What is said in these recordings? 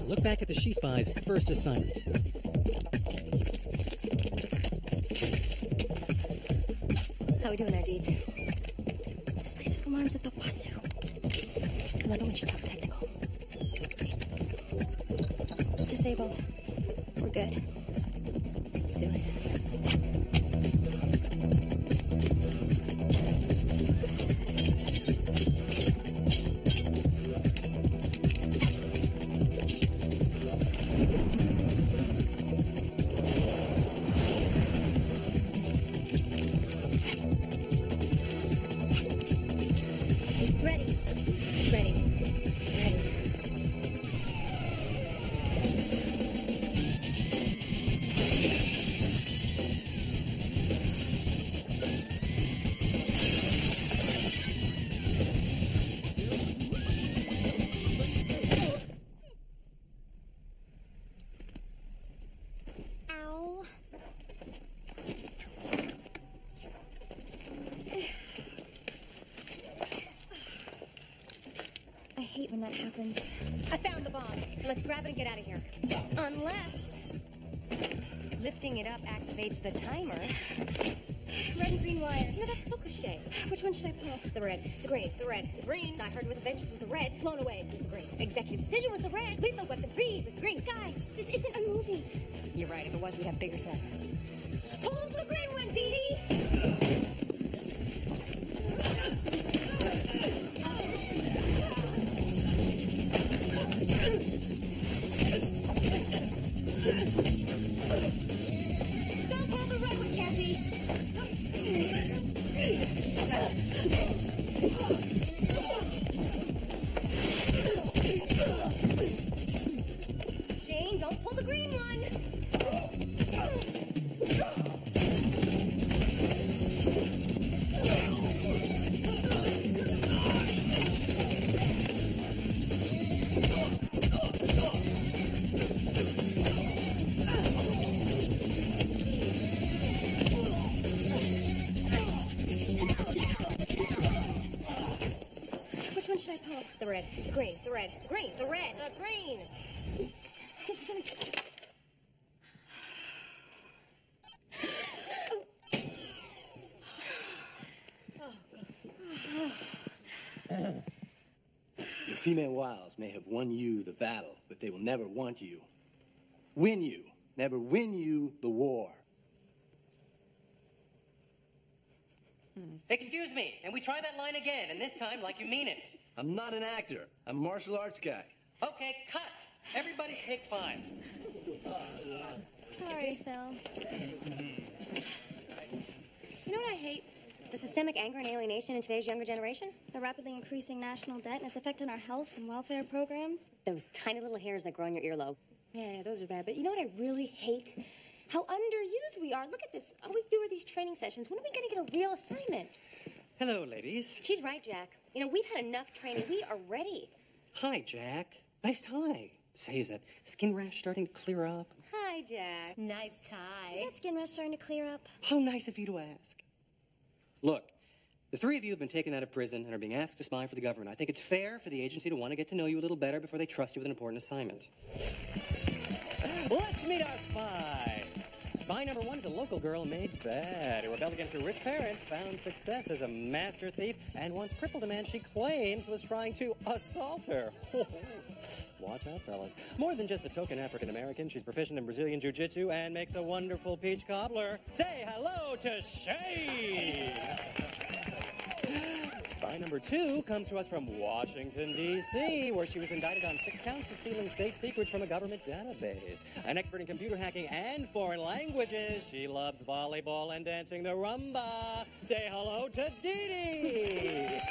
Look back at the Spies' first assignment. How we doing there, Deeds? This place is alarms of the Wasu. I love it when she talks technical. Disabled. We're good. Let's do it. When that happens. I found the bomb. Let's grab it and get out of here. Unless lifting it up activates the timer. Red and green wires. You know, that's so cliche. Which one should I pull? The red. The green. The red. The green. I heard with a vengeance was the red. Blown away was the green. Executive decision was the red. Lethal weapon 3 was the green. Guys, this isn't a movie. You're right. If it was, we'd have bigger sets. Pull the green one, Dee Dee! The red, the green, the red, the green, the red, the green. The female wiles may have won you the battle, but they will never want you. Win you, never win you the war. Excuse me, and we try that line again, and this time like you mean it. I'm not an actor. I'm a martial arts guy. Okay, cut. Everybody take 5. Sorry, Phil. You know what I hate? The systemic anger and alienation in today's younger generation. The rapidly increasing national debt and its effect on our health and welfare programs. Those tiny little hairs that grow on your earlobe. Yeah, those are bad. But you know what I really hate? How underused we are. Look at this. All we do are these training sessions. When are we going to get a real assignment? Hello, ladies. She's right, Jack. You know, we've had enough training. We are ready. Hi, Jack. Nice tie. Say, is that skin rash starting to clear up? Hi, Jack. Nice tie. Is that skin rash starting to clear up? How nice of you to ask. Look, the 3 of you have been taken out of prison and are being asked to spy for the government. I think it's fair for the agency to want to get to know you a little better before they trust you with an important assignment. Let's meet our spy. Spy number 1 is a local girl made bad who rebelled against her rich parents, found success as a master thief, and once crippled a man she claims was trying to assault her. Watch out, fellas. More than just a token African-American, she's proficient in Brazilian jiu-jitsu and makes a wonderful peach cobbler. Say hello to Shane! Spy number 2 comes to us from Washington, D.C., where she was indicted on 6 counts of stealing state secrets from a government database. An expert in computer hacking and foreign languages, she loves volleyball and dancing the rumba. Say hello to Dee Dee!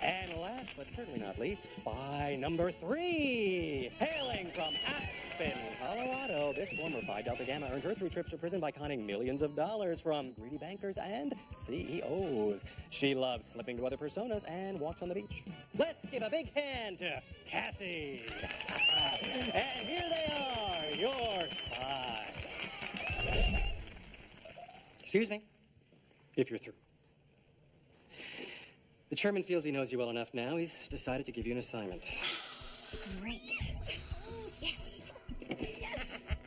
And last but certainly not least, spy number 3, hailing from Aspen, Colorado. This former Phi Delta Gamma earned her 3 trips to prison by conning millions of dollars from greedy bankers and CEOs. She loves slipping to other personas and walks on the beach. Let's give a big hand to Cassie. And here they are, your spies. Excuse me, if you're through. The chairman feels he knows you well enough now. He's decided to give you an assignment. Great. Yes.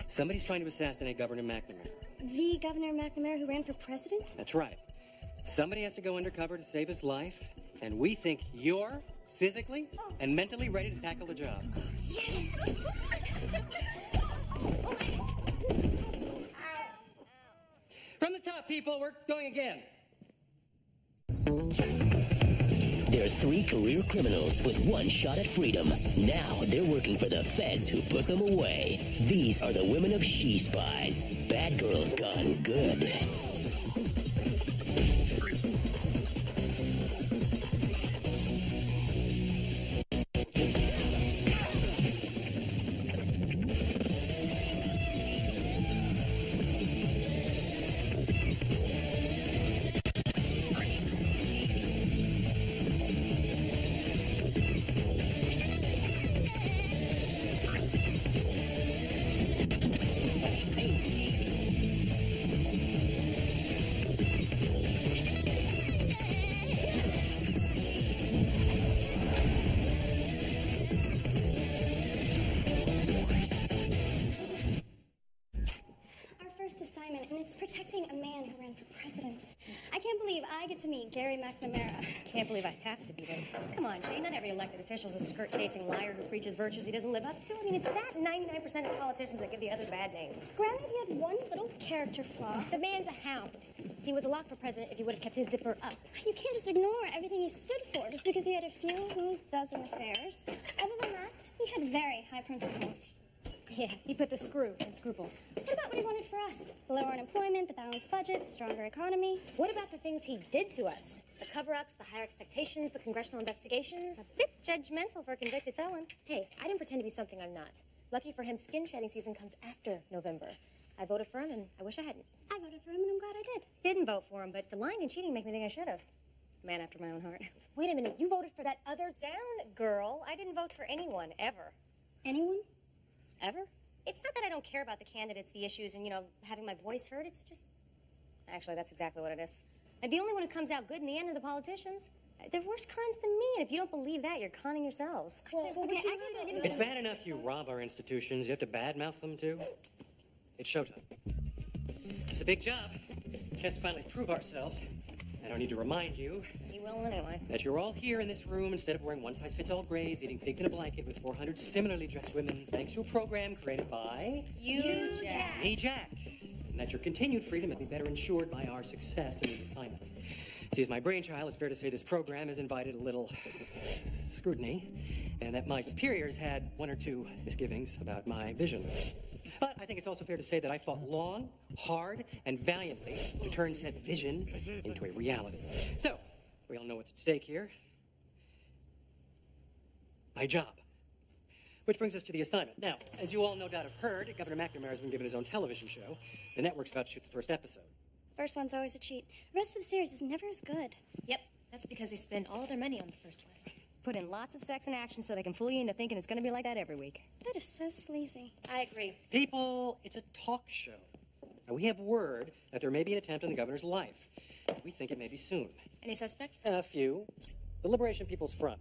Somebody's trying to assassinate Governor McNamara. The Governor McNamara who ran for president? That's right. Somebody has to go undercover to save his life, and we think you're physically and mentally ready to tackle the job. Yes. From the top, people, we're going again. There are 3 career criminals with 1 shot at freedom. Now they're working for the feds who put them away. These are the women of She Spies. Bad girls gone good. Assignment, and it's protecting a man who ran for president. I can't believe I get to meet Gary McNamara. Can't believe I have to be there. Come on, Jane, not every elected official is a skirt-chasing liar who preaches virtues he doesn't live up to. I mean, it's that 99% of politicians that give the others a bad name. Granted, he had one little character flaw. The man's a hound. He was a lock for president if he would have kept his zipper up. You can't just ignore everything he stood for just because he had a few dozen affairs. Other than that, he had very high principles. Yeah, he put the screw in scruples. What about what he wanted for us? The lower unemployment, the balanced budget, the stronger economy. What about the things he did to us? The cover-ups, the higher expectations, the congressional investigations. A bit judgmental for a convicted felon. Hey, I didn't pretend to be something I'm not. Lucky for him, skin-shedding season comes after November. I voted for him, and I wish I hadn't. I voted for him, and I'm glad I did. Didn't vote for him, but the lying and cheating make me think I should have. Man after my own heart. Wait a minute, you voted for that other down girl. I didn't vote for anyone, ever. Anyone? Ever? It's not that I don't care about the candidates, the issues, and, having my voice heard. It's just... Actually, that's exactly what it is. And the only one who comes out good in the end are the politicians. They're worse cons than me, and if you don't believe that, you're conning yourselves. It's bad enough you rob our institutions. You have to badmouth them, too. It's showtime. It's a big job. Chance to finally prove ourselves. I don't need to remind you. You will anyway. That you're all here in this room instead of wearing one-size-fits-all grades, eating pigs in a blanket with 400 similarly dressed women, thanks to a program created by... You, Jack. Me, Jack. And that your continued freedom will be better ensured by our success in these assignments. See, as my brainchild, it's fair to say this program has invited a little scrutiny, and that my superiors had 1 or 2 misgivings about my vision. But I think it's also fair to say that I fought long, hard, and valiantly to turn said vision into a reality. So, we all know what's at stake here. My job. Which brings us to the assignment. Now, as you all no doubt have heard, Governor McNamara has been given his own television show. The network's about to shoot the first episode. First one's always a cheat. The rest of the series is never as good. Yep, that's because they spend all their money on the first one. Put in lots of sex and action so they can fool you into thinking it's going to be like that every week. That is so sleazy. I agree. People, it's a talk show. Now, we have word that there may be an attempt on the governor's life. We think it may be soon. Any suspects? A few. The Liberation People's Front.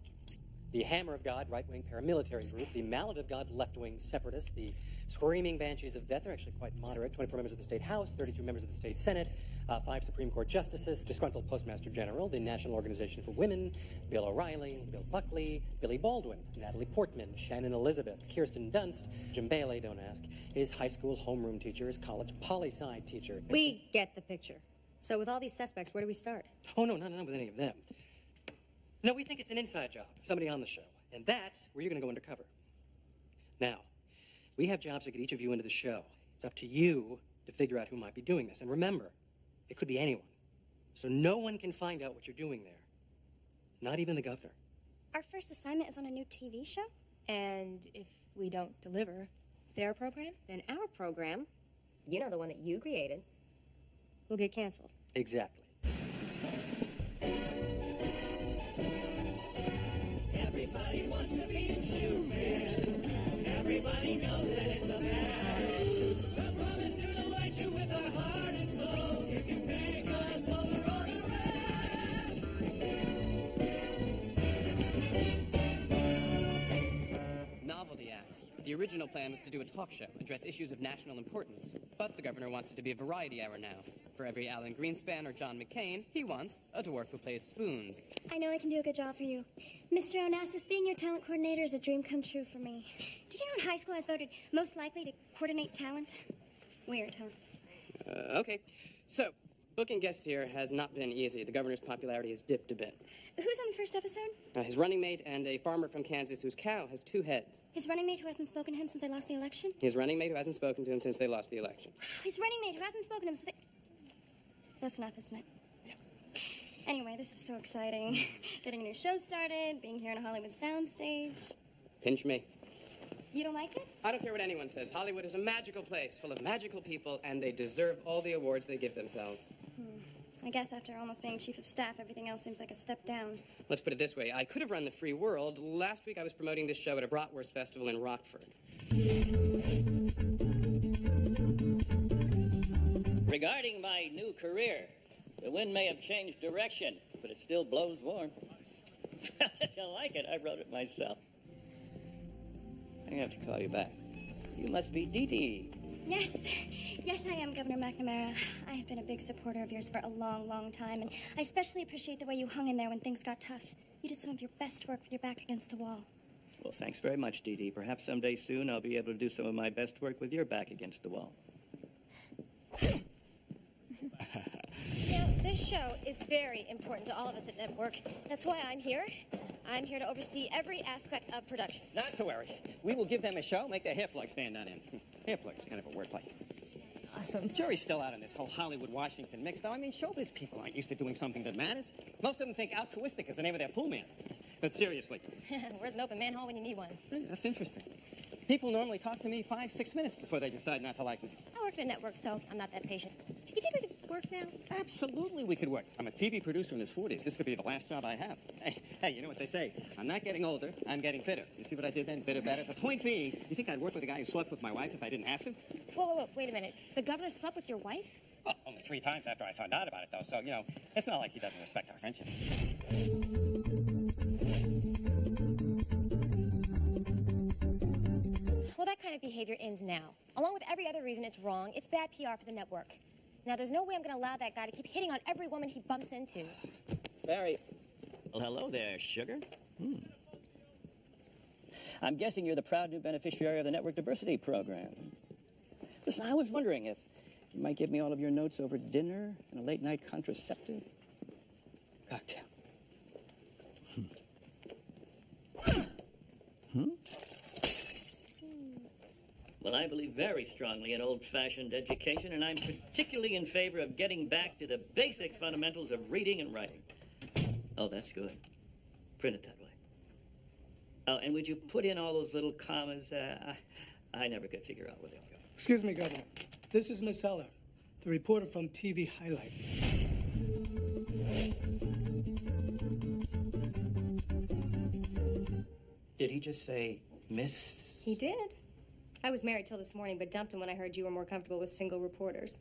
The Hammer of God right-wing paramilitary group, the Mallet of God left-wing separatists, the Screaming Banshees of Death, they're actually quite moderate, 24 members of the State House, 32 members of the State Senate, 5 Supreme Court justices, disgruntled Postmaster General, the National Organization for Women, Bill O'Reilly, Bill Buckley, Billy Baldwin, Natalie Portman, Shannon Elizabeth, Kirsten Dunst, Jim Bailey, don't ask, his high school homeroom teacher, his college poli-sci teacher. We get the picture. So with all these suspects, where do we start? Oh, no, not with any of them. No, we think it's an inside job, somebody on the show. And that's where you're going to go undercover. Now, we have jobs that get each of you into the show. It's up to you to figure out who might be doing this. And remember, it could be anyone. So no one can find out what you're doing there. Not even the governor. Our first assignment is on a new TV show? And if we don't deliver their program, then our program, the one that you created, will get canceled. Exactly. Everybody wants to be a Superman. Everybody knows that it's a match. I promise to delight you with our heart and soul. You can pick us over all the rest. original plan was to do a talk show, address issues of national importance. But the governor wants it to be a variety hour now. For every Alan Greenspan or John McCain, he wants a dwarf who plays spoons. I know I can do a good job for you. Mr. Onassis, being your talent coordinator is a dream come true for me. Did you know in high school I was voted most likely to coordinate talent? Weird, huh? Okay. So, booking guests here has not been easy. The governor's popularity has dipped a bit. Who's on the first episode? His running mate and a farmer from Kansas whose cow has 2 heads. His running mate who hasn't spoken to him since they lost the election? His running mate who hasn't spoken to him since they lost the election. His running mate who hasn't spoken to him since they... That's enough, isn't it? Yeah. Anyway, this is so exciting. Getting a new show started, being here on a Hollywood soundstage. Pinch me. You don't like it? I don't care what anyone says. Hollywood is a magical place full of magical people, and they deserve all the awards they give themselves. I guess after almost being chief of staff, everything else seems like a step down. Let's put it this way. I could have run the free world. Last week I was promoting this show at a bratwurst festival in Rockford. Regarding my new career, the wind may have changed direction, but it still blows warm. If you like it, I wrote it myself. I have to call you back. You must be Dee Dee. Yes. Yes, I am, Governor McNamara. I have been a big supporter of yours for a long, long time, and I especially appreciate the way you hung in there when things got tough. You did some of your best work with your back against the wall. Well, thanks very much, Dee Dee. Perhaps someday soon I'll be able to do some of my best work with your back against the wall. You know, this show is very important to all of us at Network. That's why I'm here. I'm here to oversee every aspect of production. Not to worry. We will give them a show, make their hair plugs stand on end. Hair plugs, kind of a wordplay. Awesome. Jury's still out in this whole Hollywood-Washington mix, though. I mean, showbiz people aren't used to doing something that matters. Most of them think altruistic is the name of their pool man. But seriously. Where's an open manhole when you need one? That's interesting. People normally talk to me 5-6 minutes before they decide not to like me. I work at a network, so I'm not that patient. You think we could work now? Absolutely we could work. I'm a TV producer in his 40s. This could be the last job I have. Hey, you know what they say? I'm not getting older, I'm getting fitter. You see what I did then? Fitter, better. The point being, you think I'd work with a guy who slept with my wife if I didn't have to? Whoa, wait a minute. The governor slept with your wife? Well, only 3 times after I found out about it, though. So, you know, it's not like he doesn't respect our friendship. Well, that kind of behavior ends now. Along with every other reason it's wrong, it's bad PR for the network. Now, there's no way I'm going to allow that guy to keep hitting on every woman he bumps into. Barry. Well, hello there, sugar. I'm guessing you're the proud new beneficiary of the Network Diversity Program. Listen, I was wondering if you might give me all of your notes over dinner and a late-night contraceptive cocktail. Well, I believe very strongly in old-fashioned education, and I'm particularly in favor of getting back to the basic fundamentals of reading and writing. Oh, that's good. Print it that way. Oh, and would you put in all those little commas? I never could figure out where they'll go. Excuse me, Governor. This is Miss Heller, the reporter from TV Highlights. Did he just say Miss? He did. I was married till this morning, but dumped him when I heard you were more comfortable with single reporters.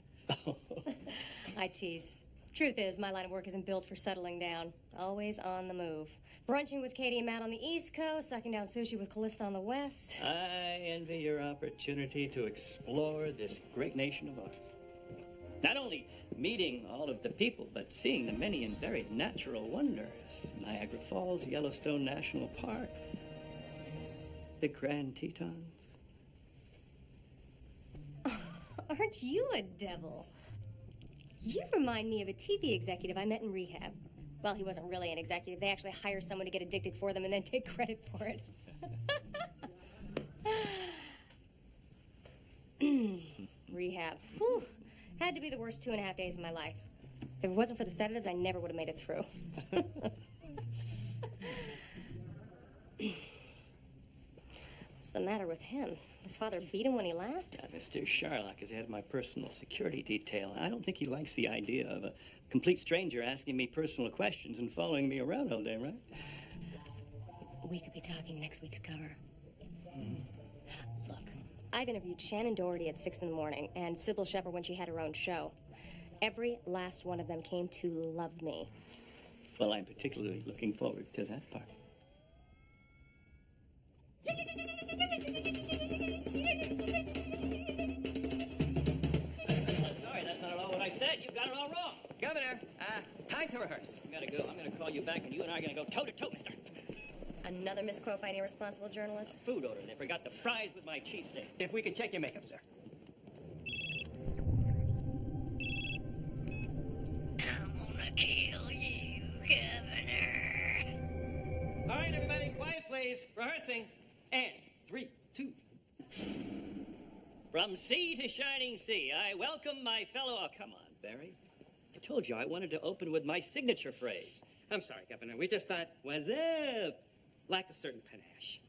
I tease. Truth is, my line of work isn't built for settling down. Always on the move. Brunching with Katie and Matt on the East Coast, sucking down sushi with Callista on the West. I envy your opportunity to explore this great nation of ours. Not only meeting all of the people, but seeing the many and varied natural wonders. Niagara Falls, Yellowstone National Park, the Grand Tetons. Aren't you a devil? You remind me of a TV executive I met in rehab. Well, he wasn't really an executive. They actually hire someone to get addicted for them and then take credit for it. Rehab. Whew. Had to be the worst 2.5 days of my life. If it wasn't for the sedatives, I never would have made it through. What's the matter with him? His father beat him when he laughed? Mr. Sharlock is head of my personal security detail. I don't think he likes the idea of a complete stranger asking me personal questions and following me around all day, right? We could be talking next week's cover. Look, I've interviewed Shannon Doherty at 6 in the morning and Sybil Shepherd when she had her own show. Every last one of them came to love me. Well, I'm particularly looking forward to that part. Sorry, that's not at all what I said. You got it all wrong. Governor, time to rehearse. I gotta go. I'm gonna call you back, and you and I are gonna go toe-to-toe, mister. Another misquote by an irresponsible journalist? Food order. They forgot the fries with my cheesesteak. If we could check your makeup, sir. I'm gonna kill you, Governor. All right, everybody, quiet, please. Rehearsing. And 3, 2. From sea to shining sea, I welcome my fellow... Oh, come on, Barry. I told you I wanted to open with my signature phrase. I'm sorry, Governor. We just thought, what's up? Lacked a certain panache.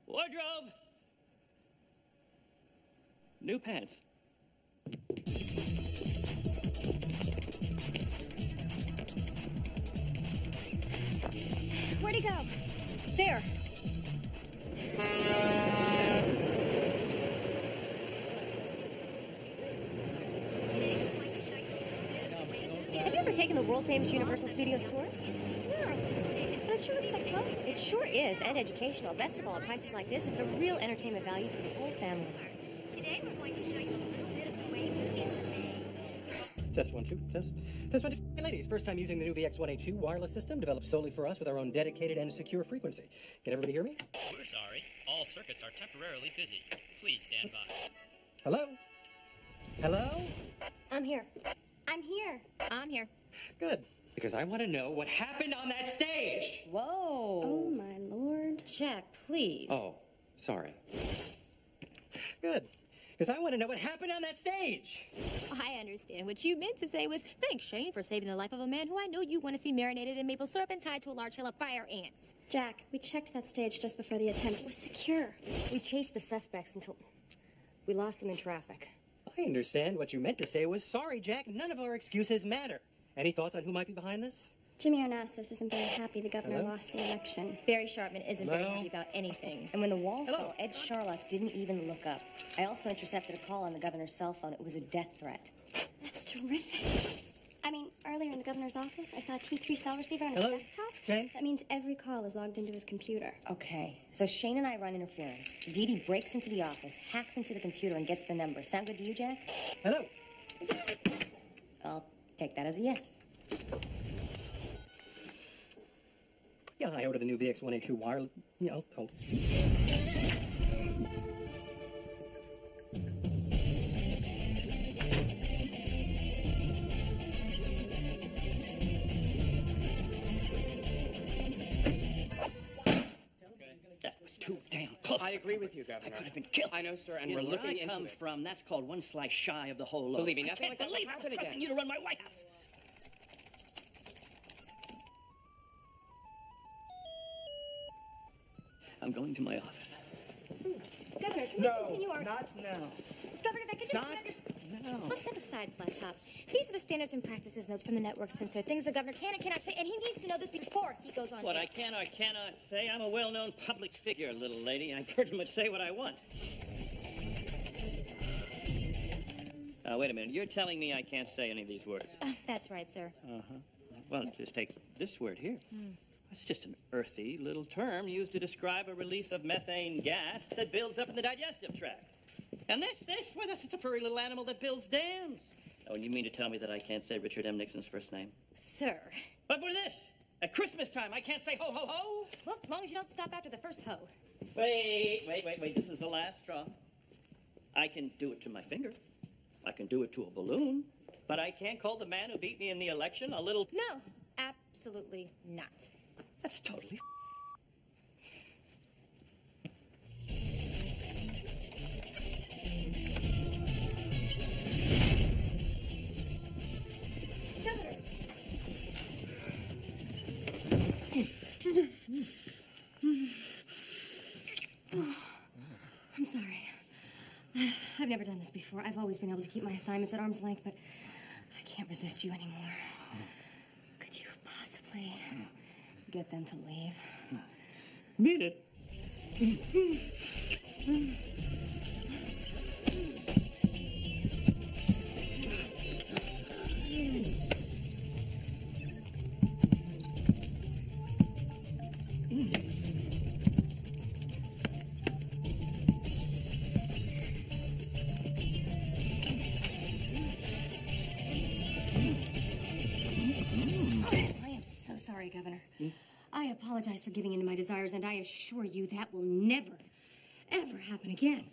Wardrobe. New pants. Where'd he go? There. Have you ever taken the world-famous Universal Studios tour? No. But it sure looks like fun. It sure is, and educational. Best of all, at prices like this, it's a real entertainment value for the whole family. Today we're going to show you a little bit of the way movies are made. Test 1, 2, test. Test 1, 2. Hey, ladies, first time using the new s1e1 wireless system developed solely for us with our own dedicated and secure frequency. Can everybody hear me? We're sorry. All circuits are temporarily busy. Please stand by. Hello? Hello? I'm here. I'm here. I'm here. Good. Because I want to know what happened on that stage. Whoa. Oh, my Lord. Jack, please. Oh, sorry. Good. Because I want to know what happened on that stage. I understand. What you meant to say was, thanks, Shane, for saving the life of a man who I know you want to see marinated in maple syrup and tied to a large hail of fire ants. Jack, we checked that stage just before the attempt. It was secure. We chased the suspects until we lost them in traffic. I understand. What you meant to say was, sorry, Jack, none of our excuses matter. Any thoughts on who might be behind this? Jimmy Onassis isn't very happy the governor Hello? lost the election. Barry Sharpman isn't very Hello? happy about anything. And when the wall Hello? fell, Ed Charlotte didn't even look up. I also intercepted a call on the governor's cell phone. It was a death threat. That's terrific. I mean, earlier in the governor's office, I saw a T3 cell receiver on his Hello? desktop. Jane? That means every call is logged into his computer. Okay, so Shane and I run interference. Dee Dee breaks into the office, hacks into the computer, and gets the number. Sound good to you, Jack? Hello? I'll take that as a yes. Yeah, I ordered the new VX1A2 wireless. Yeah, hold. That was too damn close. I agree with you, Governor. I could have been killed. I know, sir, and You we're know, looking where I into come it. from, that's called one slice shy of the whole loaf. Believe me, I nothing can't like that will believe I was happen trusting again. you to run my White House. I'm going to my office. Governor, can we continue our... not now. Governor, if I could just... Not now. Let's step aside, Flat Top. These are the standards and practices notes from the network censor. Things the governor can and cannot say, and he needs to know this before he goes on What air. I can or cannot say, I'm a well-known public figure, little lady. I pretty much say what I want. Now, wait a minute. You're telling me I can't say any of these words? That's right, sir. Uh-huh. Well, just take this word here. It's just an earthy little term used to describe a release of methane gas that builds up in the digestive tract. And this, well, that's just a furry little animal that builds dams. Oh, and you mean to tell me that I can't say Richard M. Nixon's first name? Sir. But with this, at Christmas time, I can't say ho, ho, ho. Well, as long as you don't stop after the first ho. Wait. This is the last straw. I can do it to my finger. I can do it to a balloon. But I can't call the man who beat me in the election a little... No, absolutely not. That's totally... Governor. this before. I've always been able to keep my assignments at arm's length, but I can't resist you anymore. Could you possibly get them to leave? Beat it. Sorry, Governor. I apologize for giving in to my desires, and I assure you that will never, ever happen again.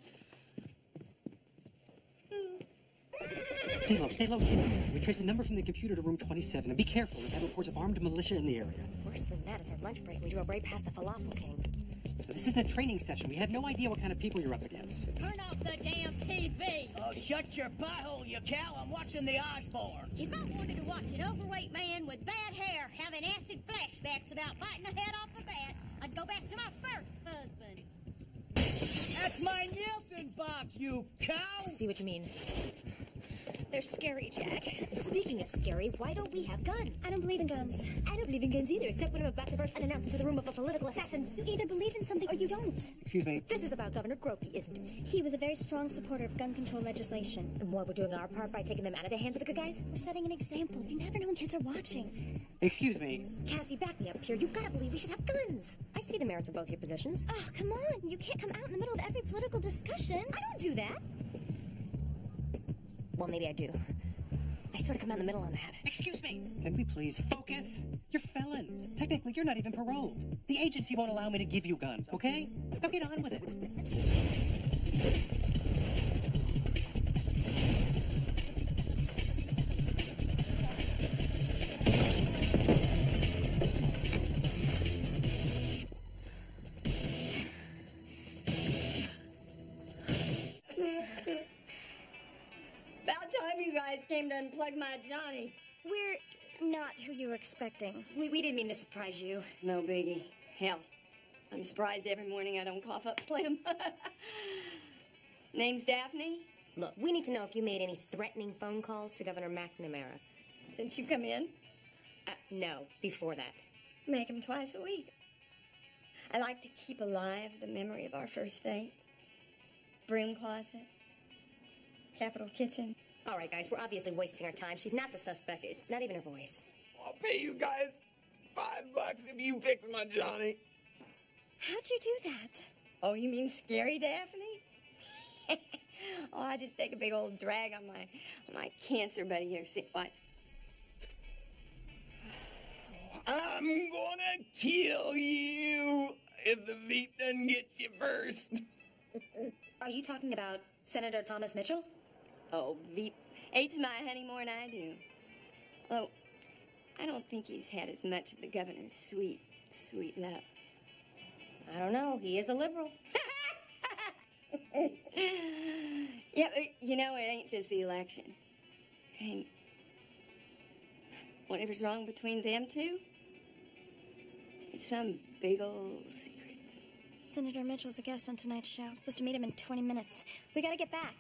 Stay low, stay low, stay low. We trace the number from the computer to room 27, and be careful. We've had reports of armed militia in the area. Worse than that, it's our lunch break. We drove right past the Falafel King. This isn't a training session. We have no idea what kind of people you're up against. Turn off the damn TV! Oh, shut your pie hole, you cow. I'm watching the Osbournes. If I wanted to watch an overweight man with bad hair having acid flashbacks about biting the head off a bat, I'd go back to my first husband. That's my Nielsen box, you cow! See what you mean. They're scary, Jack. Speaking of scary, why don't we have guns? I don't believe in guns. I don't believe in guns either, except when I'm about to burst unannounced into the room of a political assassin. You either believe in something or you don't. Excuse me. This is about Governor Gropey, isn't it? He was a very strong supporter of gun control legislation. And what, we're doing our part by taking them out of the hands of the good guys? We're setting an example. You never know when kids are watching. Excuse me. Cassie, back me up here. You gotta believe we should have guns. I see the merits of both your positions. Oh, come on. You can't come out in the middle of every political discussion. I don't do that. Well, maybe I do. I sort of come out in the middle on that. Excuse me. Can we please focus? You're felons. Technically, you're not even paroled. The agency won't allow me to give you guns, okay? Now get on with it. About time you guys came to unplug my Johnny. We're not who you were expecting. We didn't mean to surprise you. No biggie. Hell, I'm surprised every morning I don't cough up phlegm. Name's Daphne. Look, we need to know if you made any threatening phone calls to Governor McNamara. Since you come in, No, before that. make them twice a week. I like to keep alive the memory of our first date. Broom closet. Capitol kitchen. All right, guys, we're obviously wasting our time. She's not the suspect. It's not even her voice. I'll pay you guys $5 if you fix my Johnny. How'd you do that? Oh, you mean scary Daphne? Oh, I just take a big old drag on my cancer buddy here. See, what? I'm gonna kill you if the Veep doesn't get you first. Are you talking about Senator Thomas Mitchell? Oh, Veep hates my honey more than I do. Although, I don't think he's had as much of the governor's sweet, sweet love. I don't know. He is a liberal. Yeah, but, you know, it ain't just the election. And whatever's wrong between them two, it's some big old secret. Senator Mitchell's a guest on tonight's show. I'm supposed to meet him in 20 minutes. We gotta get back.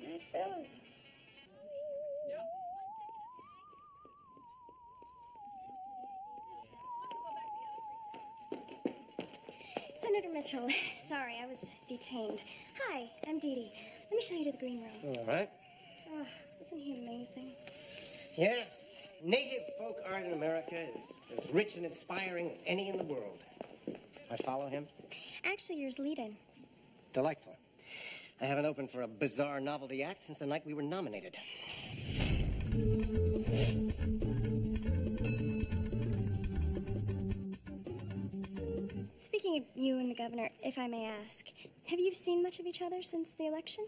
Nice fellas. Senator Mitchell, sorry, I was detained. Hi, I'm Dee Dee. Let me show you to the green room. All right. Oh, isn't he amazing? Yes, native folk art in America is as rich and inspiring as any in the world. I follow him. Actually, yours lead-in. Delightful. I haven't opened for a bizarre novelty act since the night we were nominated. Speaking of you and the governor, if I may ask, have you seen much of each other since the election?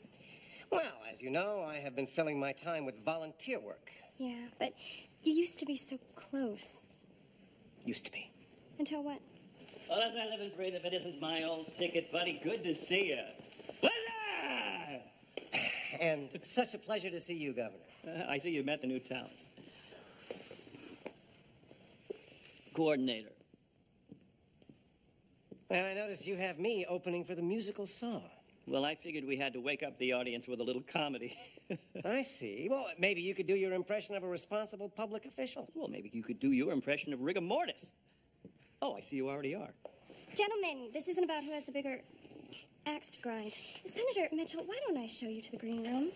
Well, as you know, I have been filling my time with volunteer work. Yeah, but you used to be so close. Used to be. Until what? Well, as I live and breathe, if it isn't my old ticket, buddy, good to see you. Voila! And it's such a pleasure to see you, Governor. I see you met the new talent. Coordinator. And I notice you have me opening for the musical song. Well, I figured we had to wake up the audience with a little comedy. I see. Well, maybe you could do your impression of a responsible public official. Well, maybe you could do your impression of rigor mortis. Oh, I see you already are. Gentlemen, this isn't about who has the bigger axe to grind. Senator Mitchell, why don't I show you to the green room?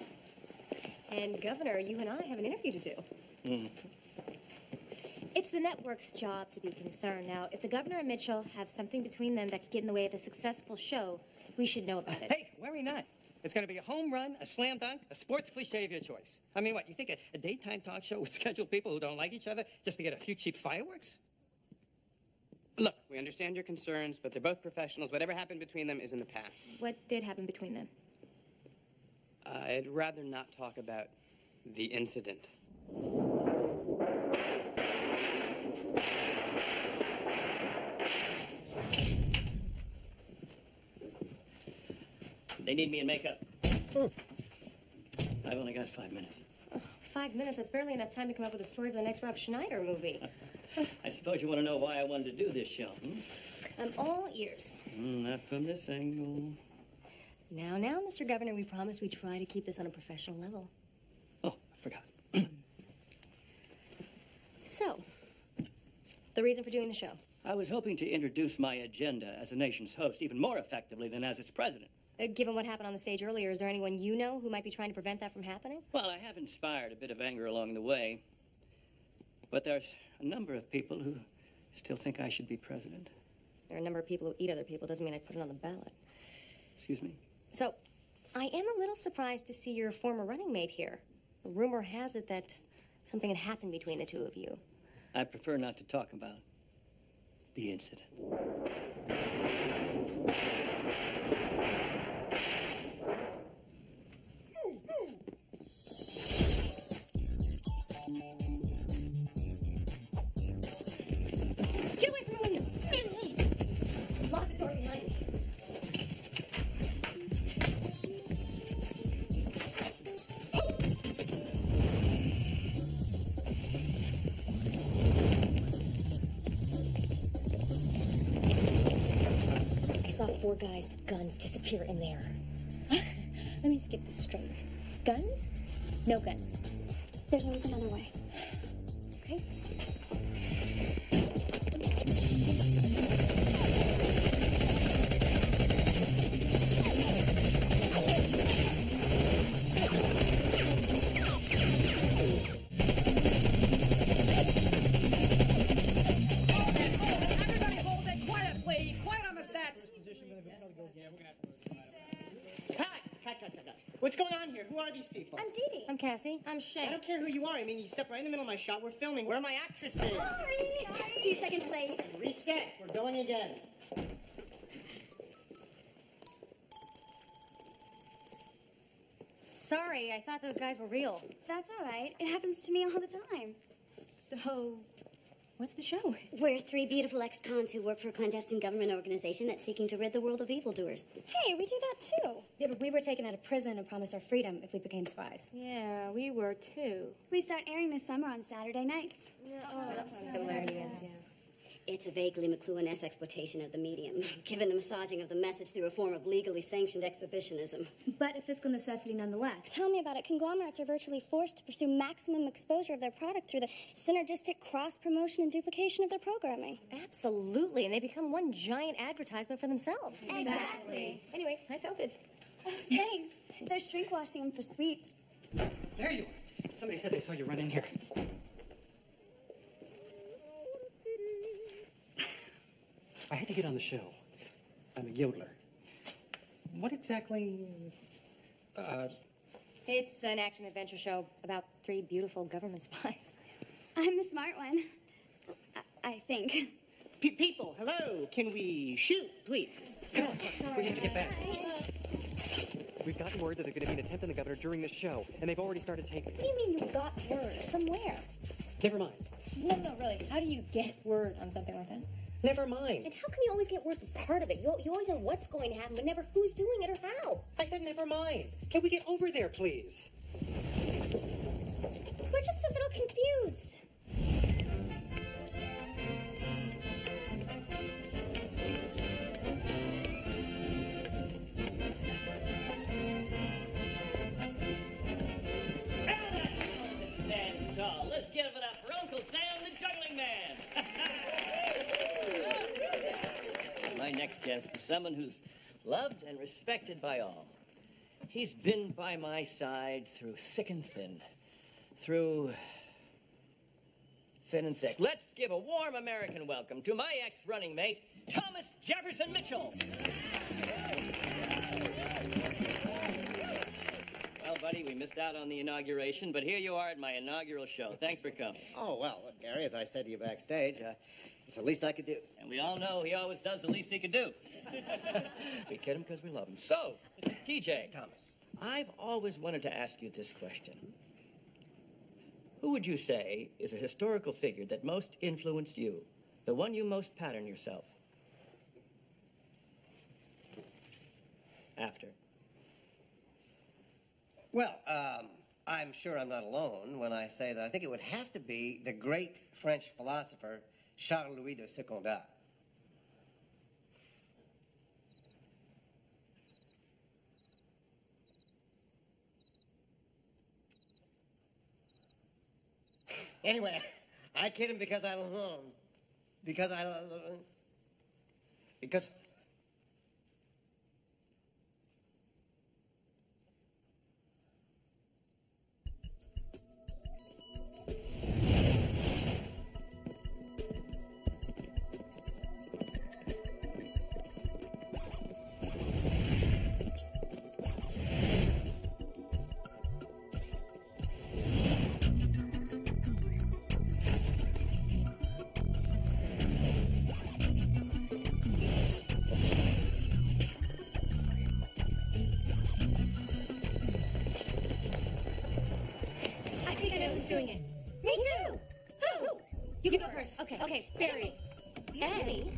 And Governor, you and I have an interview to do. It's the network's job to be concerned. Now, if the Governor and Mitchell have something between them that could get in the way of a successful show, we should know about it. Hey, worry not. It's going to be a home run, a slam dunk, a sports cliche of your choice. I mean, what, you think a daytime talk show would schedule people who don't like each other just to get a few cheap fireworks? Look, we understand your concerns, but they're both professionals. Whatever happened between them is in the past. What did happen between them? I'd rather not talk about the incident. They need me in makeup. I've only got 5 minutes. 5 minutes? That's barely enough time to come up with a story for the next Rob Schneider movie. I suppose you want to know why I wanted to do this show, I'm all ears. Not from this angle. Now, Mr. Governor, we promised we'd try to keep this on a professional level. Oh, I forgot. So, the reason for doing the show? I was hoping to introduce my agenda as a nation's host even more effectively than as its president. Given what happened on the stage earlier, is there anyone you know who might be trying to prevent that from happening? Well, I have inspired a bit of anger along the way. But there's a number of people who still think I should be president. There are a number of people who eat other people. Doesn't mean I put it on the ballot. Excuse me? So, I am a little surprised to see your former running mate here. Rumor has it that something had happened between the two of you. I prefer not to talk about the incident. Get away from the window! Lock the door behind you. I saw 4 guys with guns disappear in there. Let me just get this straight. Guns? No guns. There's always another way. Okay. Everybody hold it. Quiet, please. Quiet on the set. Cut. What's going on here? Who are these people? I'm Dee Dee. I'm Cassie. I'm Shay. I don't care who you are. I mean, you stepped right in the middle of my shot. We're filming. Where are my actresses? Sorry. A few seconds late. Reset. We're going again. Sorry, I thought those guys were real. That's all right. It happens to me all the time. So, what's the show? We're 3 beautiful ex-cons who work for a clandestine government organization that's seeking to rid the world of evildoers. Hey, we do that too. Yeah, but we were taken out of prison and promised our freedom if we became spies. Yeah, we were too. We start airing this summer on Saturday nights. Oh, that's similar to you. Yeah. It's a vaguely McLuhan-esque exploitation of the medium, given the massaging of the message through a form of legally sanctioned exhibitionism. But a fiscal necessity nonetheless. Tell me about it. Conglomerates are virtually forced to pursue maximum exposure of their product through the synergistic cross-promotion and duplication of their programming. Absolutely, and they become one giant advertisement for themselves. Exactly. Anyway, nice outfits. Thanks. They're shrink-washing them for sweeps. There you are. Somebody said they saw you run in here. I had to get on the show. I'm a yodeler. What exactly is... It's an action-adventure show about 3 beautiful government spies. I'm the smart one. I think. People, hello. Can we shoot, please? Come on, we have to get back. We've gotten word that they're going to be an attempt on the governor during this show, and they've already started taking... What do you mean you got word? From where? Never mind. No, really. How do you get word on something like that? Never mind. And how come you always get word for part of it? You always know what's going to happen, but never who's doing it or how. I said never mind. Can we get over there, please? We're just a little confused. chest to someone who's loved and respected by all. He's been by my side through thick and thin. Through thin and thick. Let's give a warm American welcome to my ex-running mate, Thomas Jefferson Mitchell. Well, buddy, we missed out on the inauguration, but here you are at my inaugural show. Thanks for coming. Oh, well, look, Gary, as I said to you backstage, it's the least I could do. And we all know he always does the least he could do. We kid him because we love him. So, TJ. Thomas. I've always wanted to ask you this question. Who would you say is a historical figure that most influenced you? The one you most pattern yourself? After. Well, I'm sure I'm not alone when I say that I think it would have to be the great French philosopher Charles-Louis de Secondat. Anyway, I kid him because I love him. Because I love him. Because... doing it. Me too. Who? You can go first. Okay. Okay. Barry. Eddie.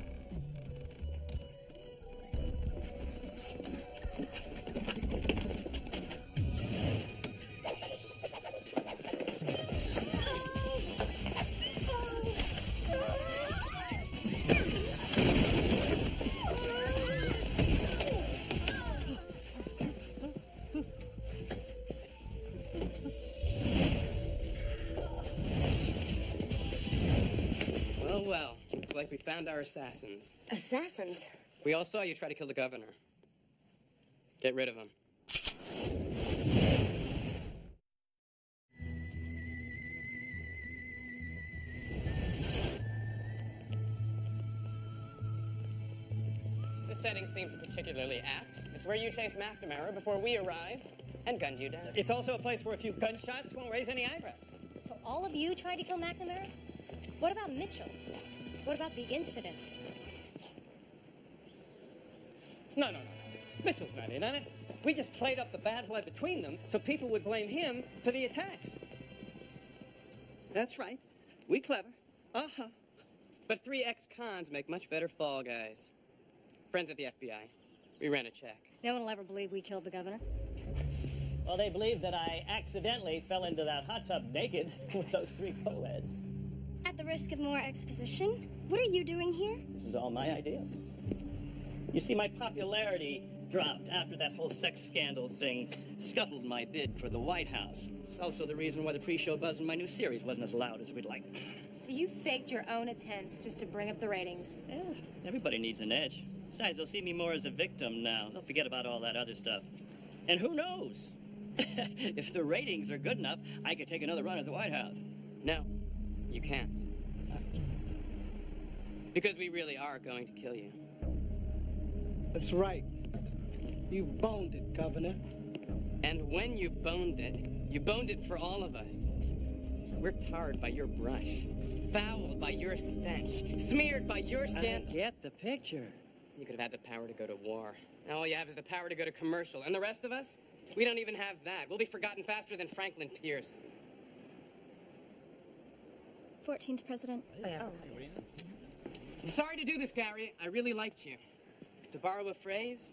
Well, looks like we found our assassins. Assassins? We all saw you try to kill the governor. Get rid of him. This setting seems particularly apt. It's where you chased McNamara before we arrived and gunned you down. It's also a place where a few gunshots won't raise any eyebrows. So all of you tried to kill McNamara? What about Mitchell? What about the incident? No. Mitchell's not in on it. We just played up the bad blood between them so people would blame him for the attacks. That's right. We clever. Uh-huh. But 3 ex-cons make much better fall guys. Friends at the FBI. We ran a check. No one will ever believe we killed the governor. Well, they believe that I accidentally fell into that hot tub naked with those 3 co-eds. At the risk of more exposition, what are you doing here? This is all my idea. You see, my popularity dropped after that whole sex scandal thing scuttled my bid for the White House. It's also the reason why the pre-show buzz in my new series wasn't as loud as we'd like. So you faked your own attempts just to bring up the ratings? Yeah, everybody needs an edge. Besides, they'll see me more as a victim now. They'll forget about all that other stuff. And who knows? If the ratings are good enough, I could take another run at the White House. No, you can't. Because we really are going to kill you. That's right. You boned it, Governor. And when you boned it for all of us. We're tarred by your brush, fouled by your stench, smeared by your scandal. I get the picture. You could have had the power to go to war. Now all you have is the power to go to commercial. And the rest of us? We don't even have that. We'll be forgotten faster than Franklin Pierce. 14th President. I'm sorry to do this, Gary. I really liked you. To borrow a phrase,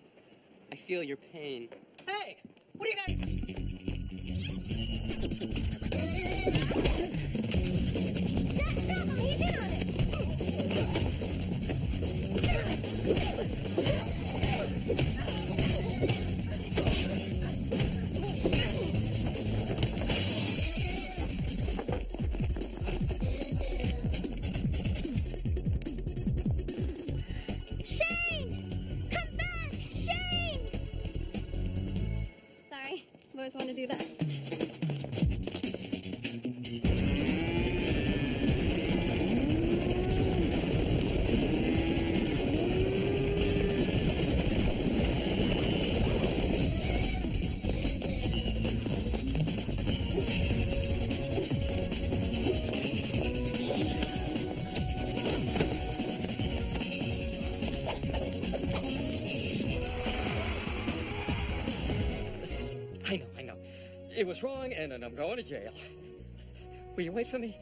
I feel your pain. Hey, what are you guys... Jack, stop him! He's in on it! Shane! always wanted to do that. I know. It was wrong, and I'm going to jail. Will you wait for me?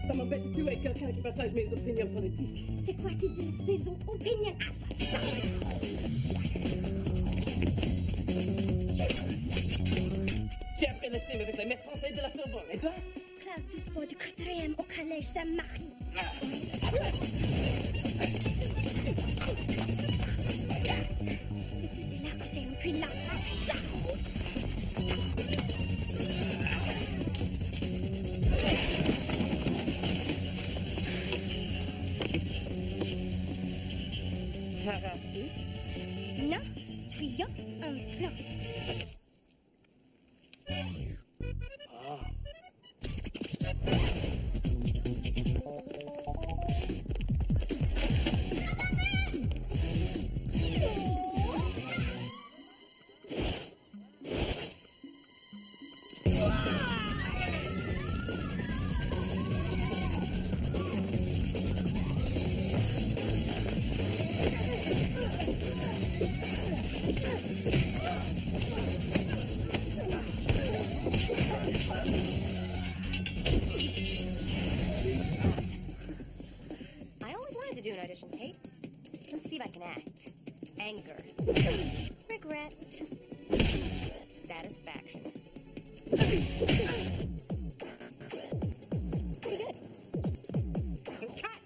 Ça m'embête de tuer quelqu'un qui partage mes opinions politiques. C'est quoi ces opinions? J'ai appris l'estime avec les maîtres français de la Sorbonne. Et toi? Classe de sport du 4e au collège Saint-Marie. C'est là que j'ai appris la Harassé? Non, tuyau, un plan. I always wanted to do an audition tape. Let's see if I can act. Anger. Regret. Satisfaction. Pretty good. Cut!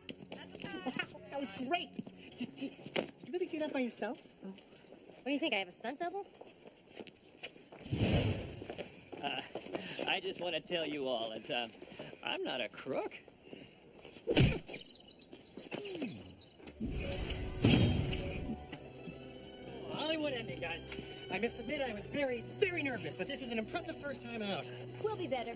That was great. Did you really do that by yourself? What do you think? I have a stunt double? I just want to tell you all that I'm not a crook. Hollywood ending, guys. I must admit I was very, very nervous, but this was an impressive first time out. We'll be better.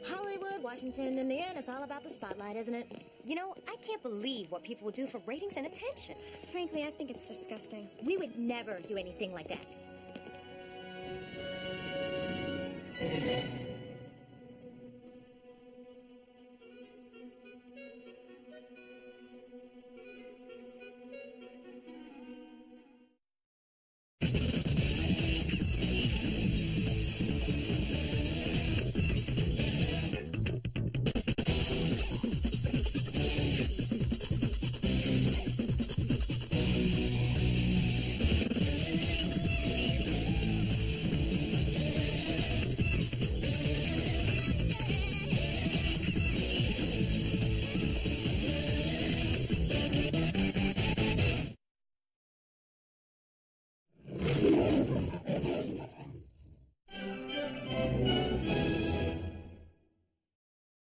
Hollywood, Washington, in the end, it's all about the spotlight, isn't it? You know, I can't believe what people will do for ratings and attention. Frankly, I think it's disgusting. We would never do anything like that.